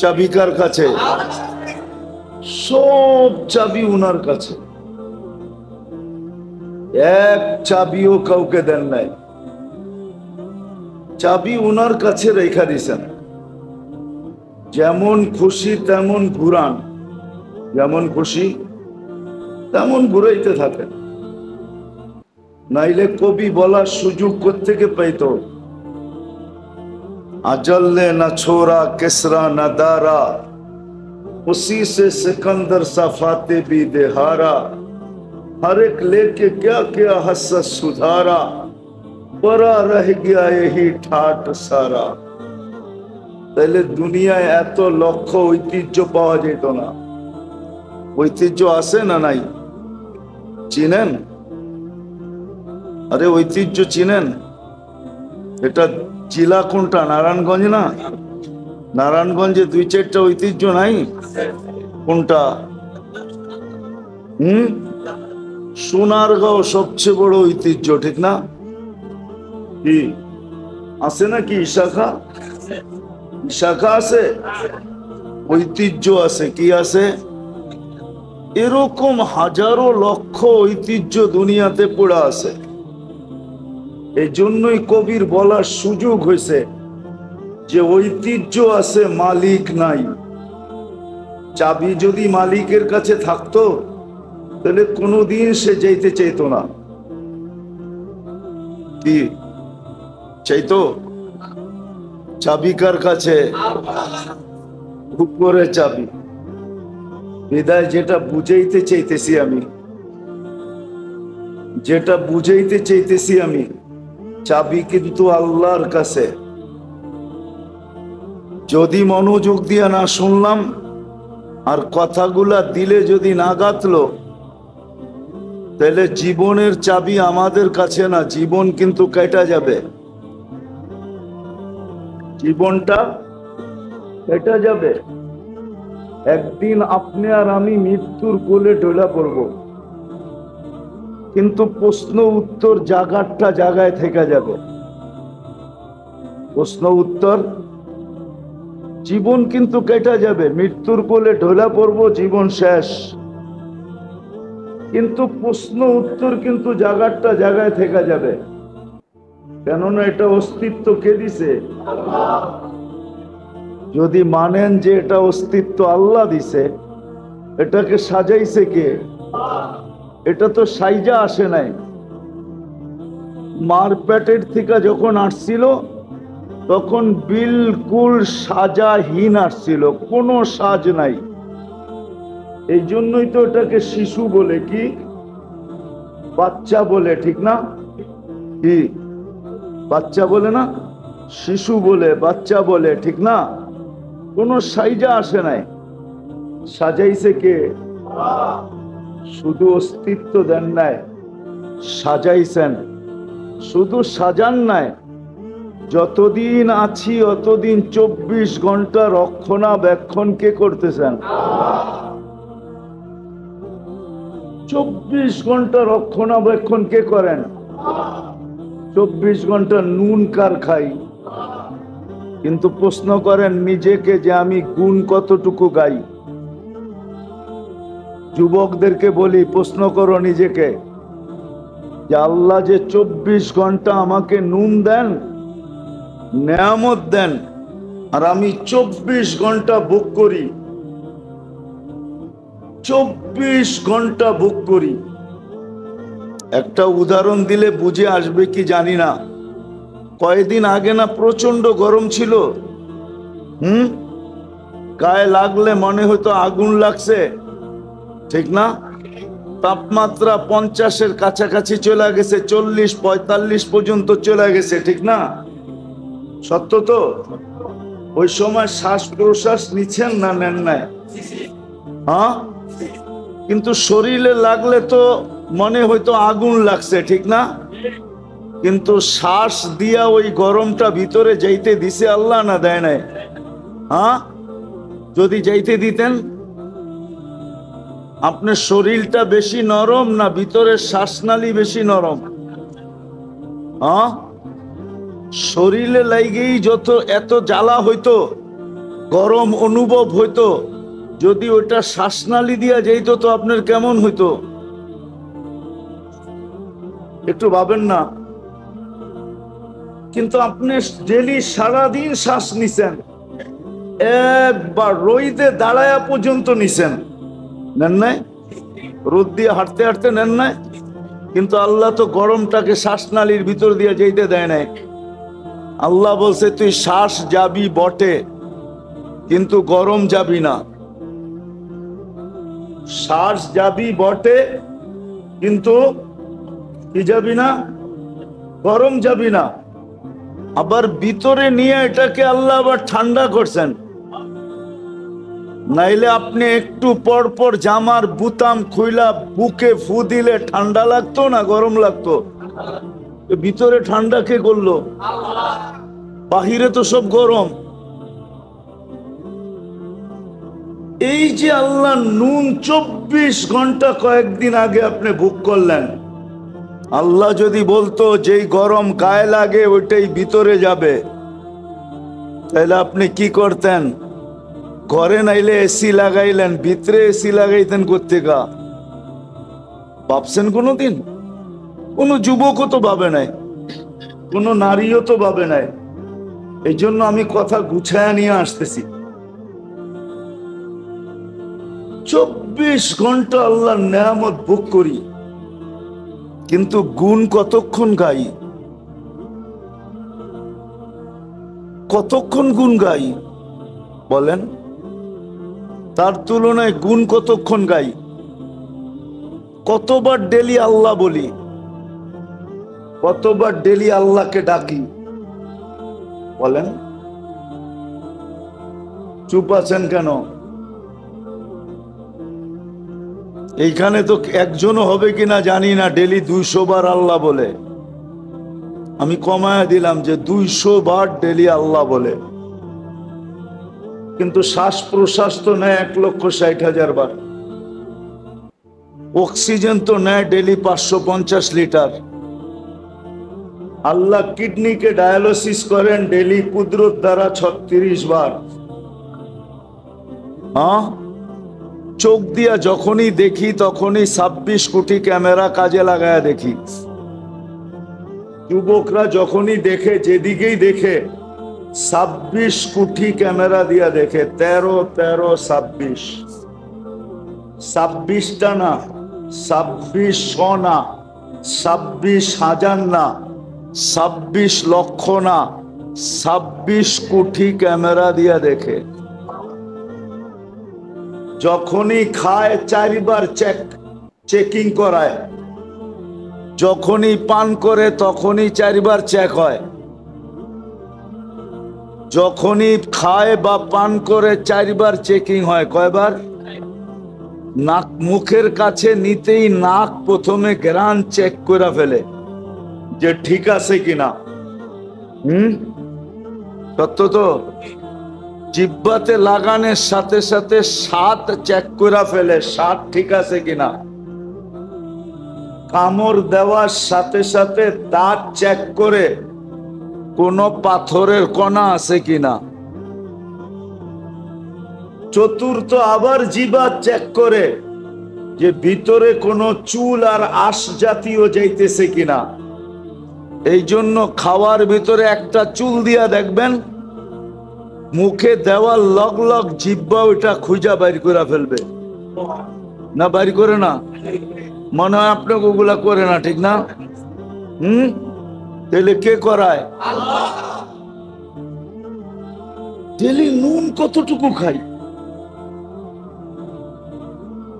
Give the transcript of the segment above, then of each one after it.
চাবি কার কাছে? সব চাবি উনার কাছে, এক চাবিও কাউকে দেন নাই। চাবি উনার কাছে রেখা দিছেন, যেমন খুশি তেমন ঘুরান, যেমন খুশি তেমন ঘুরাইতে থাকেন। নাইলে কবি বলার সুযোগ কোত্থেকে পাইতো? अजल ने न छोड़ा किसरा न दारा, उसी से सिकंदर सा फाते भी देहारा, हर एक लेके क्या क्या हसस सुधारा, बड़ा रह गया यही ठाट सारा। তাহলে দুনিয়ায় এত লক্ষ ঐতিহ্য পাওয়া যেত না। ঐতিহ্য আছে না নাই? চিনেন? আরে ঐতিহ্য চিনেন? এটা জেলা কোনটা? নারায়ণগঞ্জ না? নারায়ণগঞ্জে 2-4টা ঐতিহ্য নাই? কোনটা? সোনারগাঁও সবচেয়ে বড় ঐতিহ্য, ঠিক না? কি আছে নাকি? শাখা শাখা আছে, ঐতিহ্য আছে। কি আছে? এরকম হাজারো লক্ষ ঐতিহ্য দুনিয়াতে পড়ে আছে। এই জন্যই কবির বলার সুযোগ হয়েছে যে ঐতিহ্য আছে, মালিক নাই। চাবি যদি মালিকের কাছে থাকতো তাহলে কোনোদিন সে যেতে চাইতো না। কি চাইতো? চাবি কার কাছে? উপরে চাবি। বিদায় যেটা বুঝাইতে চাইতেছি আমি, যেটা বুঝাইতে চাইতেছি আমি, চাবি কিন্তু আল্লাহর কাছে। যদি মনোযোগ দিয়ে না শুনলাম আর কথাগুলা দিলে যদি না গাতলো, তাহলে জীবনের চাবি আমাদের কাছে না, জীবন কিন্তু কেটে যাবে। জীবনটা কেটে যাবে। একদিন আপনি আর আমি মৃত্যুর কোলে ঢলে পড়ব, কিন্তু প্রশ্ন উত্তর জায়গাটা জায়গায় থেকে যাবে। প্রশ্ন উত্তর, জীবন কিন্তু কেটে যাবে, মৃত্যুর কোলে ঢলে পড়ব, জীবন শেষ, কিন্তু প্রশ্ন উত্তর কিন্তু জায়গাটা জায়গায় থেকে যাবে। কেননা এটা অস্তিত্ব কে দিছে? যদি মানেন যে এটা অস্তিত্ব আল্লাহ দিছে, এটাকে সাজাইছে কে? এটা তো সাইজা আসে নাই। মার পেটের থেকে যখন আসছিল তখন বিলকুল সাজাহীন আসছিল, কোনো সাজ নাই। এই জন্যই তো এটাকে শিশু বলে, কি বাচ্চা বলে, ঠিক না? কি বাচ্চা বলে না? শিশু বলে, বাচ্চা বলে, ঠিক না? কোনো সাইজা আসে নাই। সাজাইছে কে? শুধু অস্তিত্ব দেন নাই, সাজাইছেন। শুধু সাজান নাই, যতদিন আছি অতদিন 24 ঘন্টা রক্ষণাবেক্ষণ কে করতেছেন? 24 ঘন্টা রক্ষণাবেক্ষণ কে করেন? 24 ঘন্টা নুন কার খাই? কিন্তু প্রশ্ন করেন নিজেকে যে আমি গুণ কতটুকু গাই। যুবকদেরকে বলি, প্রশ্ন করো নিজেকে যে আল্লাহ যে 24 ঘন্টা আমাকে নুন দেন, নেয়ামত দেন, আর আমি 24 ঘন্টা ভোগ করি, 24 ঘন্টা ভোগ করি। একটা উদাহরণ দিলে বুঝে আসবে কি জানি না। কয়েকদিন আগে না প্রচন্ড গরম ছিল, গায়ে লাগলে মনে হতো আগুন লাগছে, ঠিক না? তাপমাত্রা 50-এর কাছাকাছি চলে গেছে, 40-45 পর্যন্ত চলে গেছে, ঠিক না? সত্য তো? ওই সময় শ্বাস প্রশ্বাস নিচ্ছেন না নেন নাই? হ্যাঁ, কিন্তু শরীরে লাগলে তো মনে হয়তো আগুন লাগছে, ঠিক না? কিন্তু শ্বাস দিয়া ওই গরমটা ভিতরে যাইতে দিছে আল্লাহ না দেয় নাই? হ্যাঁ, যদি যাইতে দিতেন, আপনার শরীরটা বেশি নরম না ভিতরের শ্বাসনালী বেশি নরম? হ্যাঁ, শরীরে লাগেই যত এত জ্বালা হইতো, গরম অনুভব হইতো, যদি ওটা শ্বাসনালী দিয়া যাইতো তো আপনার কেমন হইতো একটু ভাবেন না? কিন্তু আপনি ডেলি সারাদিন শ্বাস নিছেন, একবার রোদে দাঁড়ায়া পর্যন্ত নিছেন, নেন নাই? রোদ দিয়ে হাঁটতে হাঁটতে নেন নাই? কিন্তু আল্লাহ তো গরমটাকে শ্বাসনালীর ভিতর দিয়ে যেতে দেয় নাই। আল্লাহ বলছে তুই শ্বাস যাবি বটে, কিন্তু গরম যাবি না। শ্বাস যাবি বটে, কিন্তু কি যাবি না? গরম যাবি না। আবার ভিতরে নিয়ে এটাকে আল্লাহ আবার ঠান্ডা করছেন। নাইলে আপনি একটু পর পর জামার বুতাম খুইলা বুকে ফু দিলে ঠান্ডা লাগতো না গরম লাগতো? ভিতরে ঠান্ডা কে করলো? বাহিরে তো সব গরম। এই যে আল্লাহ নুন 24 ঘন্টা কয়েকদিন আগে আপনি ভোগ করলেন, আল্লাহ যদি বলতো যেই গরম গায়ে লাগে ওইটাই ভিতরে যাবে, তাহলে আপনি কি করতেন? ঘরে নাইলে এসি লাগাইলেন, ভিতরে এসি লাগাইতেন কোত্থেকা? ভাবছেন কোনোদিন? কোনো যুবকও তো ভাবে নাই, কোনো নারীও তো ভাবে নাই। এই জন্য আমি কথা গুছায়া নিয়ে আসতেছি। 24 ঘন্টা আল্লাহর নেয়ামত ভোগ করি, কিন্তু গুণ কতক্ষণ গাই? কতক্ষণ গুণ গাই বলেন? তার তুলনায় গুণ কতক্ষণ গাই? কতবার ডেলি আল্লাহ বলি, কতবার ডেলি আল্লাহকে ডাকি বলেন? চুপ আছেন কেন? এইখানে তো একজনও হবে কিনা জানি না ডেলি 200 বার আল্লাহ বলে। আমি কমায়া দিলাম যে 200 বার ডেলি আল্লাহ বলে, কিন্তু শ্বাস প্রশ্বাস তো নেয় 1,60,000 বার। অক্সিজেন তো নেয় ডেলি 550 লিটার। আল্লাহ কিডনিকে ডায়ালিসিস করেন ডেলি কুদরত দ্বারা 36 বার। হ্যাঁ, চোখ দিয়া যখনই দেখি তখনই 26 কোটি ক্যামেরা কাজে লাগায়া দেখি। যুবকরা যখনই দেখে, যেদিকেই দেখে 26 কোটি ক্যামেরা দিয়া দেখে। 13 13 26, 26টা না, 2600 না, 26,000 না, 26 লক্ষ না, 26 কোটি ক্যামেরা দিয়া দেখে। যখনই খায় 4 বার চেকিং করায়, যখনই পান করে তখনই 4 বার চেক হয়। যখনই খায় বা পান করে 4 বার চেকিং হয়। কয়বার? নাক মুখের কাছে নিতেই নাক প্রথমে গ্রান চেক করে ফেলে যে ঠিক আছে কিনা। সত্য তো? জিহ্বাতে লাগানোর সাথে সাথে স্বাদ চেক করে ফেলে, স্বাদ ঠিক আছে কিনা। কামড় দেওয়ার সাথে সাথে দাঁত চেক করে কোন পাথরের কণা আছে কিনা। চতুর্থ আবার জিহ্বা চেক করে যে ভিতরে কোনো চুল আর আঁশ জাতীয় যাইতেছে কিনা। এই জন্য খাওয়ার ভিতরে একটা চুল দিয়া দেখবেন, মুখে দেওয়ার লগ লগ জিহ্বা ওইটা খুঁজা বাইর করে ফেলবে না? বাইর করে না? মনে হয় আপনাকে ওগুলা করে না, ঠিক না? তাহলে কে করায়? ডেলি নুন কতটুকু খাই,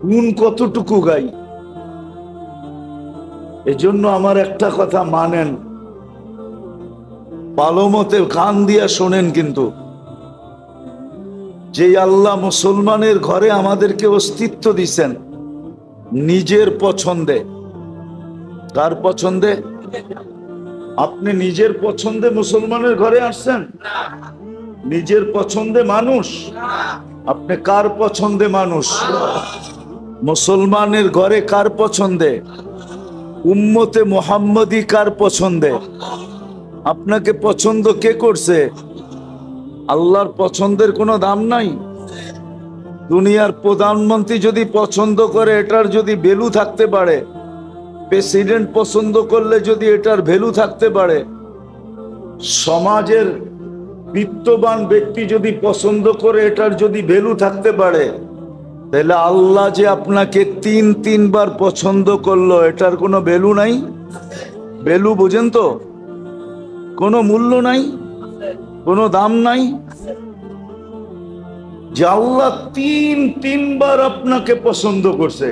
নুন কতটুকু গাই? এজন্য আমার একটা কথা মানেন, ভালো মতে কান দিয়া শোনেন, কিন্তু যে আল্লাহ মুসলমানের ঘরে আমাদেরকে অস্তিত্ব দিছেন নিজের পছন্দে। কার পছন্দে? আপনি নিজের পছন্দে মুসলমানের ঘরে আসছেন? নিজের পছন্দে মানুষ? আপনি কার পছন্দে মানুষ? মুসলমানের ঘরে কার পছন্দে? উম্মতে মুহাম্মদী কার পছন্দে? আপনাকে পছন্দ কে করছে? আল্লাহর পছন্দের কোনো দাম নাই। দুনিয়ার প্রধানমন্ত্রী যদি পছন্দ করে এটার যদি ভ্যালু থাকতে পারে, প্রেসিডেন্ট পছন্দ করলে যদি এটার ভ্যালু থাকতে পারে, সমাজের বিত্তবান ব্যক্তি যদি পছন্দ করে এটার যদি ভ্যালু থাকতে পারে, তাহলে আল্লাহ যে আপনাকে তিনবার পছন্দ করলো এটার কোনো ভ্যালু নাই? ভ্যালু বোঝেন তো? কোনো মূল্য নাই, কোনো দাম নাই। যে আল্লাহ তিনবার আপনাকে পছন্দ করছে,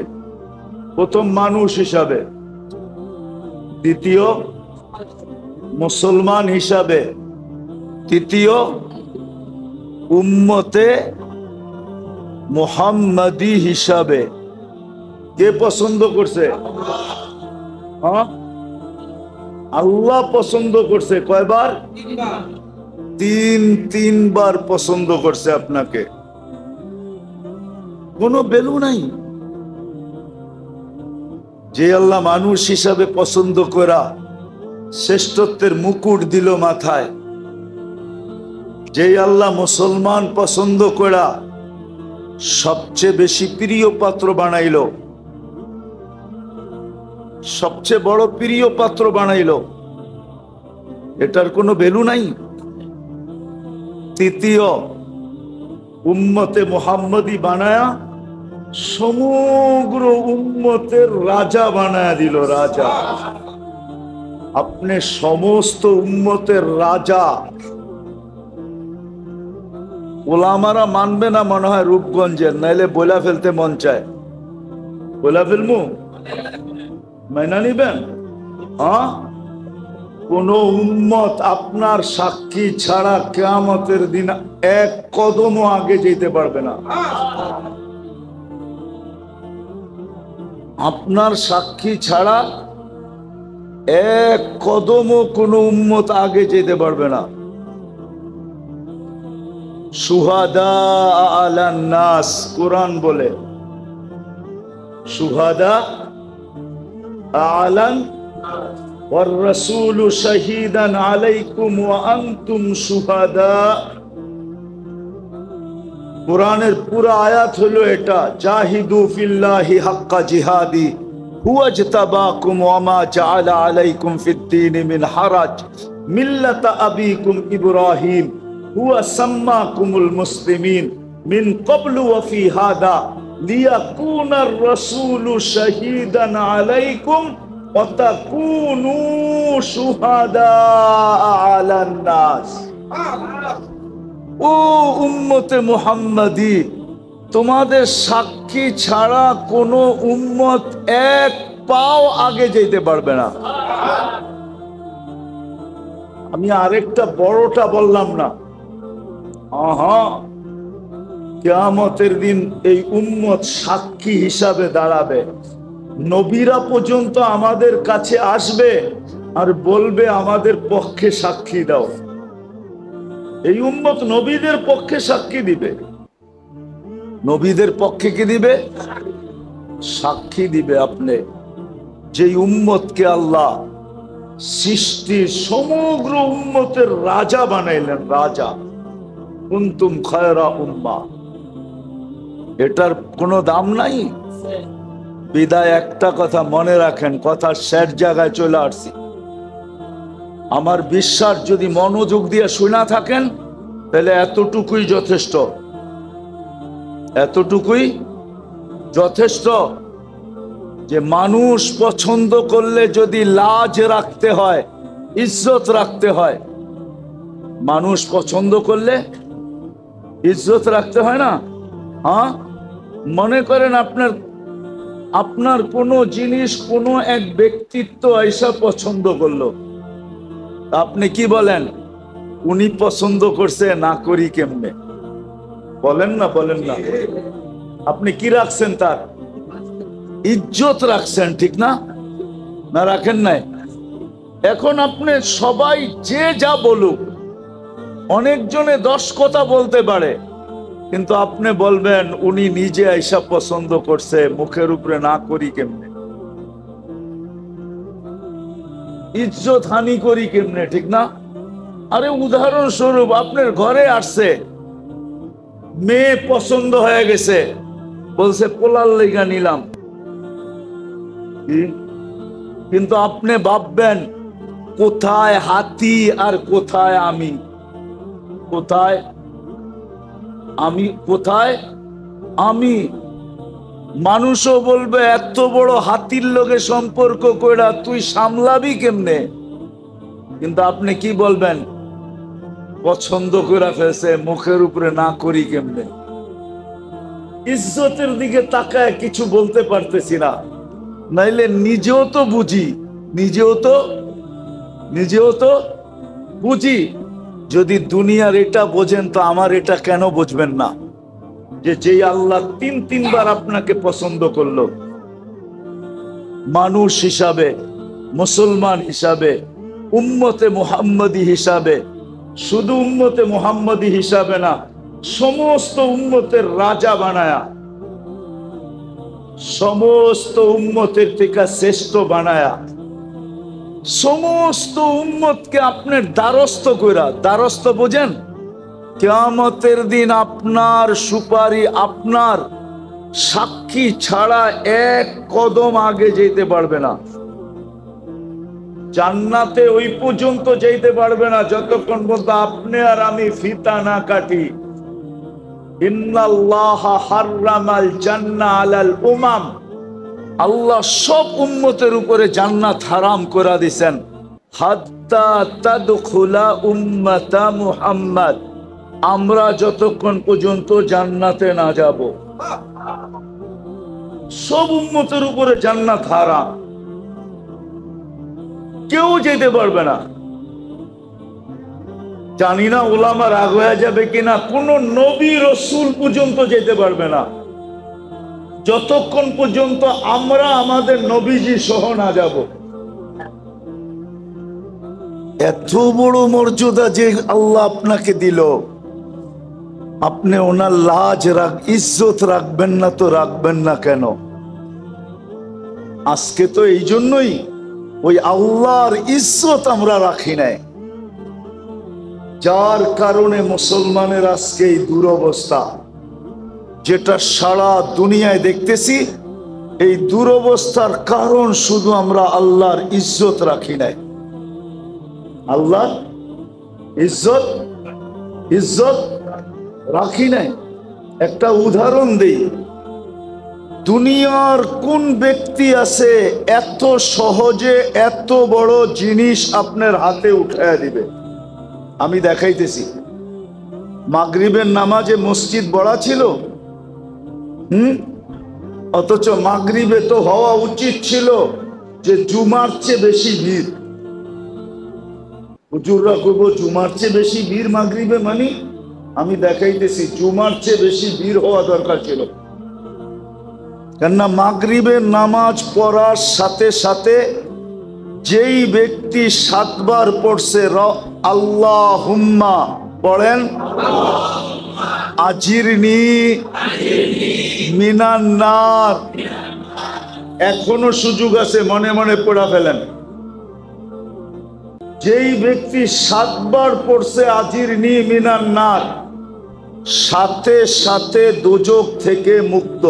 প্রথম মানুষ হিসাবে, দ্বিতীয় মুসলমান হিসাবে, তৃতীয় উম্মতে মুহাম্মাদি হিসাবে। কে পছন্দ করছে? হ্যাঁ, আল্লাহ পছন্দ করছে। কয়বার? তিনবার পছন্দ করছে আপনাকে। কোনো ভ্যালু নাই। যে আল্লাহ মানুষ হিসাবে পছন্দ করা শ্রেষ্ঠত্বের মুকুট দিল মাথায়, যে আল্লাহ মুসলমান পছন্দ করা সবচেয়ে বেশি প্রিয় পাত্র বানাইল, সবচেয়ে বড় প্রিয় পাত্র বানাইল, এটার কোনো ভ্যালু নাই। তৃতীয় উম্মতে মুহাম্মদি বানায়া সমগ্র উম্মতের রাজা বানায়া দিল। রাজা, আপনি সমস্ত উম্মতের রাজা। ওলামারা মানবে না মনে হয় রূপগঞ্জের, নাইলে বইলা ফেলতে মন চায়। বইলা ফেলমু, মাইনা নিবেন? হ্যাঁ, কোন উম্মত আপনার সাক্ষী ছাড়া কিয়ামতের দিন এক কদমও আগে যেতে পারবে না। আপনার সাক্ষী ছাড়া এক কদমও কোন উম্মত আগে যেতে পারবে না। শুহাদা আলান নাস, কোরআন বলে শুহাদা আলান ওয়ার রাসূলু শাহীদান আলাইকুম ওয়া আনতুম শুহাদা। কোরআনের পুরো আয়াত হলো এটা, জাহিদু ফিল্লাহি হাক্কা জিহাদি হুয়া ইজতাবাকুম ওয়া মা জাআলা আলাইকুম ফিদ-দীনি মিন হারাজ মিল্লাতা আবিকুম ইব্রাহিম হুয়া সাম্মাকুমুল মুসলিমিন মিন ক্বাবলু ওয়া ফি হাদা লিয়াকুনার রাসূলু শাহীদান আলাইকুম ওয়া তাকুনু শুহাদা আলান নাস। ও উম্মতে মুহাম্মাদি, তোমাদের সাক্ষী ছাড়া কোনো উম্মত এক পাও আগে যেতে পারবে না। আমি আরেকটা বড়টা বললাম না? কিয়ামতের দিন এই উম্মত সাক্ষী হিসাবে দাঁড়াবে। নবীরা পর্যন্ত আমাদের কাছে আসবে আর বলবে আমাদের পক্ষে সাক্ষী দাও। এই উম্মত নবীদের পক্ষে সাক্ষী দিবে। নবীদের পক্ষে কি দিবে? সাক্ষী দিবে। আপনি যেই উম্মতকে আল্লাহ সৃষ্টির সমগ্র উম্মতের রাজা বানাইলেন, রাজা, কুনতুম খায়রা উম্মাহ, এটার কোনো দাম নাই। বিদায় একটা কথা মনে রাখেন, কথা শেষ জায়গায় চলে আসছি। আমার বিশ্বাস যদি মনোযোগ দিয়ে শুনা থাকেন তাহলে এতটুকুই যথেষ্ট, এতটুকুই যথেষ্ট। যে মানুষ পছন্দ করলে যদি লাজ রাখতে হয়, ইজ্জত রাখতে হয়, মানুষ পছন্দ করলে ইজ্জত রাখতে হয় না? হ্যাঁ, মনে করেন আপনার কোনো জিনিস কোনো এক ব্যক্তিত্ব এসে পছন্দ করলো, আপনি কি বলেন? উনি পছন্দ করছে, না করি কেমনে? বলেন না, বলেন না? আপনি কি রাখছেন? তার ইজ্জত রাখছেন, ঠিক না? না রাখেন নাই? এখন আপনি সবাই যে যা বলুক, অনেকজনে 10 কথা বলতে পারে, কিন্তু আপনি বলবেন উনি নিজে আইসা পছন্দ করছে, মুখের উপরে না করি কেমনে? ইজ্জত হানি করি কেমনে, ঠিক না? আরে উদাহরণস্বরূপ আপনার ঘরে আসছে, মেয়ে পছন্দ হয়ে গেছে, বলছে পোলার লেগা নিলাম, কিন্তু আপনি ভাববেন কোথায় হাতি আর কোথায় আমি, কোথায় আমি, কোথায় আমি। মানুষও বলবে এত বড় হাতির লগে সম্পর্ক কইরা তুই সামলাবি কেমনে, কিন্তু আপনি কি বলবেন, পছন্দ করে ফেলছে, মুখের উপরে না করি কেমনে। ইজ্জতের দিকে তাকায় কিছু বলতে পারতেছি না, নাইলে নিজেও তো বুঝি, নিজেও তো বুঝি। যদি দুনিয়ার এটা বোঝেন তো আমার এটা কেন বুঝবেন না, যে যেই আল্লাহ তিনবার আপনাকে পছন্দ করলো, মানুষ হিসাবে, মুসলমান হিসাবে, উম্মতে মুহাম্মদী হিসাবে, শুধু উম্মতে মুহাম্মদী হিসাবে না, সমস্ত উম্মতের রাজা বানায়া, সমস্ত উম্মতের থেকে শ্রেষ্ঠ বানায়া, সমস্ত উম্মতকে আপনার দ্বারস্থ কইরা, দ্বারস্থ বোঝেন, কিয়ামতের দিন আপনার সুপারি, আপনার সাক্ষী ছাড়া এক কদম আগে যেতে পারবে না, জান্নাতে ওই পর্যন্ত যেতে পারবে না যতক্ষণ পর্যন্ত আপনি আর আমি ফিতা না কাটি। ইন্নাল্লাহা হাররামাল জান্নাহ আলাল উমাম, আল্লাহ সব উম্মতের উপরে জান্নাত হারাম করে দিয়েছেন, হাত্তা তাদখুলা উম্মাতা মুহাম্মদ, আমরা যতক্ষণ পর্যন্ত জান্নাতে না যাব, সব উম্মতের উপরে জান্নাত হারাম, কেউ যেতে পারবে না। জানি না ওলামা রাগ হয়ে যাবে কিনা, কোন নবী রসুল পর্যন্ত যেতে পারবে না যতক্ষণ পর্যন্ত আমরা আমাদের নবীজি সহ না যাব। এত বড় মর্যাদা যে আল্লাহ আপনাকে দিল, আপনি ওনার লাজ ইজ্জত রাখবেন না তো রাখবেন না কেন? আজকে তো এই জন্যই ওই আল্লাহর ইজ্জত আমরা রাখি নাই, যার কারণে মুসলমানের আজকে এই দুরবস্থা, যেটা সারা দুনিয়ায় দেখতেছি। এই দুরবস্থার কারণ শুধু আমরা আল্লাহর ইজ্জত রাখি নাই, আল্লাহর ইজ্জত রাখি নাই। একটা উদাহরণ দেই, দুনিয়ার কোন ব্যক্তি আছে এত সহজে এত বড় জিনিস আপনার হাতে উঠায়া দিবে? আমি দেখাইতেছি, মাগরিবের নামাজে মসজিদ বড়া ছিল, অথচ মাগরিবে তো হওয়া উচিত ছিল যে জুমার চেয়ে বেশি ভিড়। হুজুররা কইব জুমার চেয়ে বেশি ভিড় মাগরিবে, মানে আমি দেখাইতেছি জুমার চেয়ে বেশি ভিড় হওয়া দরকার ছিল। কেননা মাগরিবের নামাজ পড়ার সাথে সাথে যেই ব্যক্তি 7 বার পড়ছে আল্লাহুম্মা, পড়েন আজিরনি মিনান নার, এখনো সুযোগ আছে, মনে মনে পড়া ফেলেন। যেই ব্যক্তি 7 বার পড়ছে আজিরনি মিনান নার, সাথে সাথে দোজখ থেকে মুক্ত।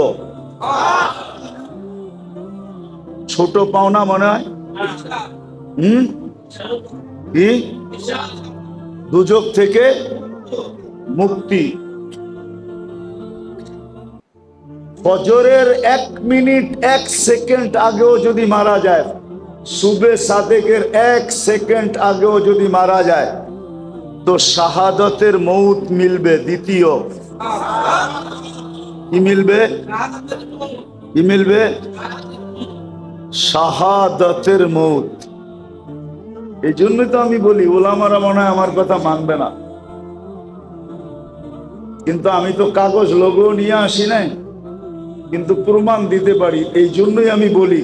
ছোট পাওনা মনে হয়, কি দোজখ থেকে মুক্তি। ফজরের 1 মিনিট 1 সেকেন্ড আগেও যদি মারা যায়, সুবে সাদেকের 1 সেকেন্ড আগেও যদি মারা যায়, তো শাহাদতের মৌত মিলবে। দ্বিতীয় কি মিলবে? কি মিলবে? শাহাদতের মৌত। এই জন্যই তো আমি বলি ওলামারা মনে হয় আমার কথা মানবে না, কিন্তু আমি তো কাগজ লোগো নিয়ে আসি নাই, কিন্তু প্রমাণ দিতে পারি। এই জন্যই আমি বলি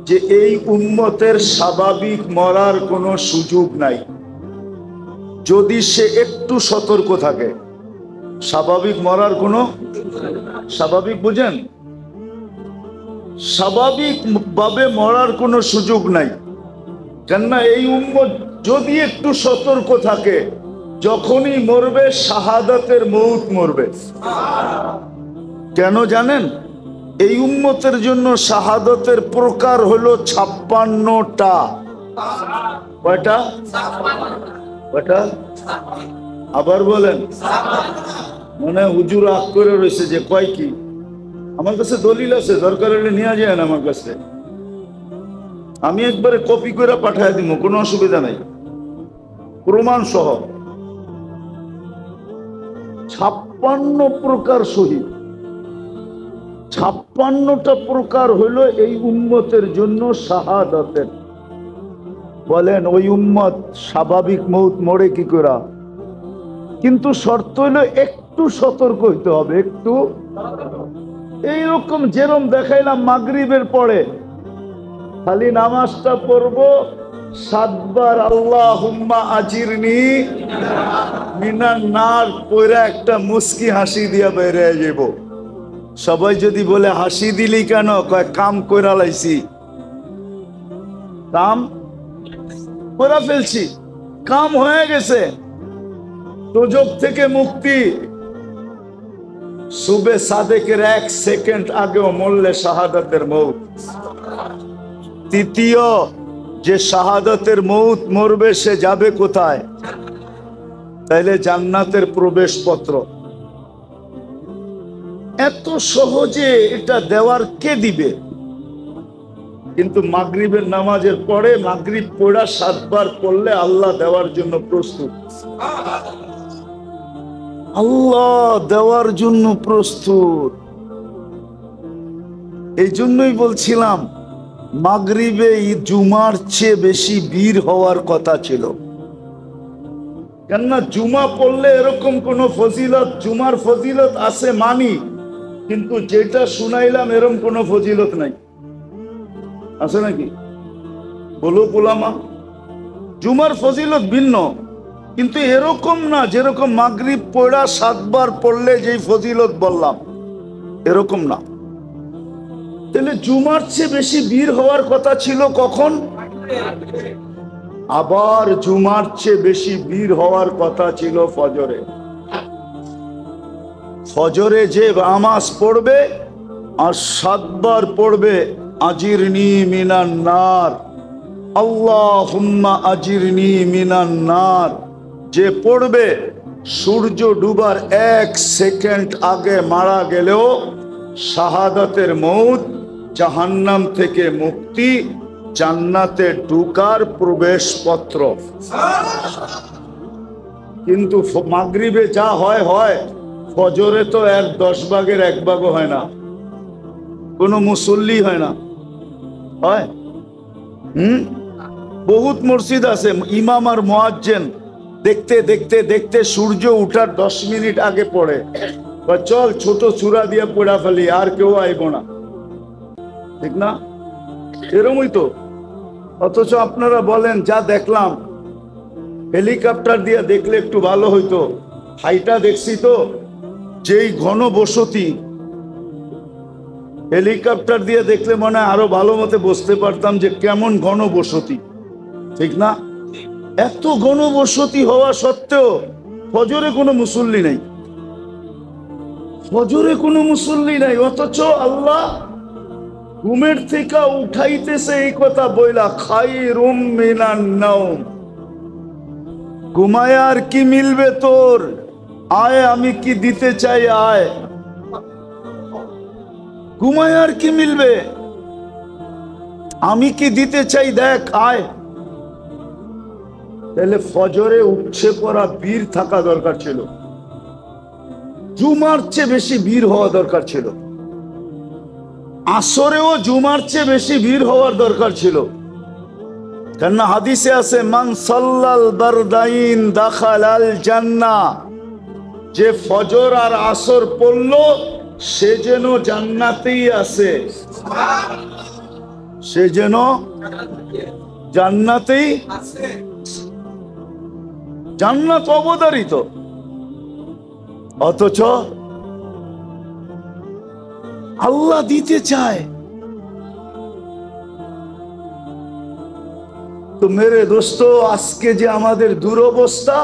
যে এই উম্মতের স্বাভাবিক মরার কোনো সুযোগ নাই, যদি সে একটু সতর্ক থাকে। স্বাভাবিক মরার কোনো, স্বাভাবিক বুঝেন, স্বাভাবিক ভাবে মরার কোনো সুযোগ নাই। কেননা এই উম্মত যদি একটু সতর্ক থাকে, যখনই মরবে শাহাদাতের মউত মরবে। কেন জানেন? এই উম্মতের জন্য শাহাদাতের প্রকার হলো 56টা। কয়টা? কয়টা? আবার বলেন। মানে হুজুর আগ করে রয়েছে যে কয় কি? আমার কাছে দলিল আছে, দরকার হলে নিয়ে যায় না আমার কাছে, আমি একবারে কপি করে পাঠায় দিব, কোনো অসুবিধা নাই, প্রমাণ সহ। 56 প্রকার শহীদ, 56টা প্রকার হলো এই উম্মতের জন্য শাহাদাতের। বলেন ওই উম্মত স্বাভাবিক মউত মরে কি করে? কিন্তু শর্ত হইলো একটু সতর্ক হইতে হবে, একটু। এইরকম যেরকম দেখাইলাম মাগরিবের পরে খালি নামাজটা পড়বো 7 বার আল্লাহুম্মা আজিরনি মিনান নার পয়রা একটা মুস্কি হাসি দিয়া বেরিয়ে যাব। সবাই যদি বলে হাসি দিলি কেন? কয় কাম কইরা লাইছি, কাম কইরা ফেলছি, কাম হয়ে গেছে, দোজখ থেকে মুক্তি। সুবে সাদেকের 1 সেকেন্ড আগেও মরলে শাহাদাতের মউত। তৃতীয়, যে শাহাদাতের মউত মরবে সে যাবে কোথায়? তাইলে জান্নাতের প্রবেশপত্র। এত সহজে এটা দেওয়ার কে দিবে? কিন্তু মাগরিবের নামাজের পরে মাগরিব পড়া 7 বার পড়লে আল্লাহ দেওয়ার জন্য প্রস্তুত। আল্লাহ দেওয়ার জন্য প্রস্তুত। এই জন্যই বলছিলাম মাগরিবে জুমার চেয়ে বেশি ভিড় হওয়ার কথা ছিল। কেননা জুমা পড়লে এরকম কোন ফজিলত, জুমার ফজিলত আছে মানি, কিন্তু যেটা শুনাইলাম এরকম কোন ফজিলত নাই। আছে নাকি? বলো পোলামা, জুমার ফজিলত ভিন্ন, কিন্তু এরকম না যেরকম মাগরিব পড়া 7 বার পড়লে যেই ফজিলত বললাম, এরকম না। তাহলে জুমার চেয়ে বেশি ভিড় হওয়ার কথা ছিল কখন? আবার জুমার চেয়ে বেশি ভিড় হওয়ার কথা ছিল ফজরে। ফজরে যে নামাজ পড়বে আর 7 বার পড়বে আজিরনি মিনান নার, আল্লাহুম্মা আজিরনি মিনান নার, যে পড়বে সূর্য ডুবার 1 সেকেন্ড আগে মারা গেলেও শাহাদাতের মউত, জাহান্নাম থেকে মুক্তি, জান্নাতে ঢুকার প্রবেশপত্র। কিন্তু মাগরিবে যা হয় হয়, ফজরে তো 10 ভাগের 1 ভাগও হয় না, কোনো মুসল্লি হয় না। হয়? বহুত মসজিদ আছে ইমাম আর মুয়াজ্জিন দেখতে দেখতে দেখতে সূর্য উঠার 10 মিনিট আগে পড়ে, চল ছোট চূড়া দিয়ে পড়া ফেলি, আর কেউ আইব না, ঠিক না? এরকমই তো। অথচ আপনারা বলেন যা দেখলাম, হেলিকপ্টার দিয়ে দেখলে একটু ভালো হইতো, হাইটা দেখছি তো যেই ঘন বসতি, হেলিকপ্টার দিয়ে দেখলে মনে হয় আরো ভালো মতে বুঝতে পারতাম যে কেমন ঘন বসতি, ঠিক না? এত ঘন বসতি হওয়া সত্ত্বেও ফজরে কোনো মুসল্লি নাই, ফজরে কোনো মুসল্লি নাই। অথচ আল্লাহ ঘুমের থেকে উঠাইতেছে এই কথা বইলা, খায়রুম মিনান নাওম, ঘুমায় আর কি মিলবে তোর, আয় আমি কি দিতে চাই, আয়। ঘুমায় আর কি মিলবে, আমি কি দিতে চাই, দেখ আয়। তাহলে ফজরে উঠছে পড়া ভিড় থাকা দরকার ছিল, জুমার চেয়ে বেশি ভিড় হওয়া দরকার ছিল, আসরেও জুমার চেয়ে বেশি ভিড় হওয়ার দরকার ছিল। কেননা হাদিসে আছে মান সাল্লাল বারদাইন দাখালাল জান্নাহ, যে ফজর আর আসর পড়লো সে যেন জান্নাতেই আছে, সে যেন জান্নাতেই আছে। জান্নাত অবধারিত, অথচ আল্লাহ দিতে চায়। তো মেরে দোস্ত, আজকে যে আমাদের দুরবস্থা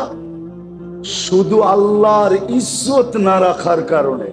শুধু আল্লাহর ইজ্জত না রাখার কারণে।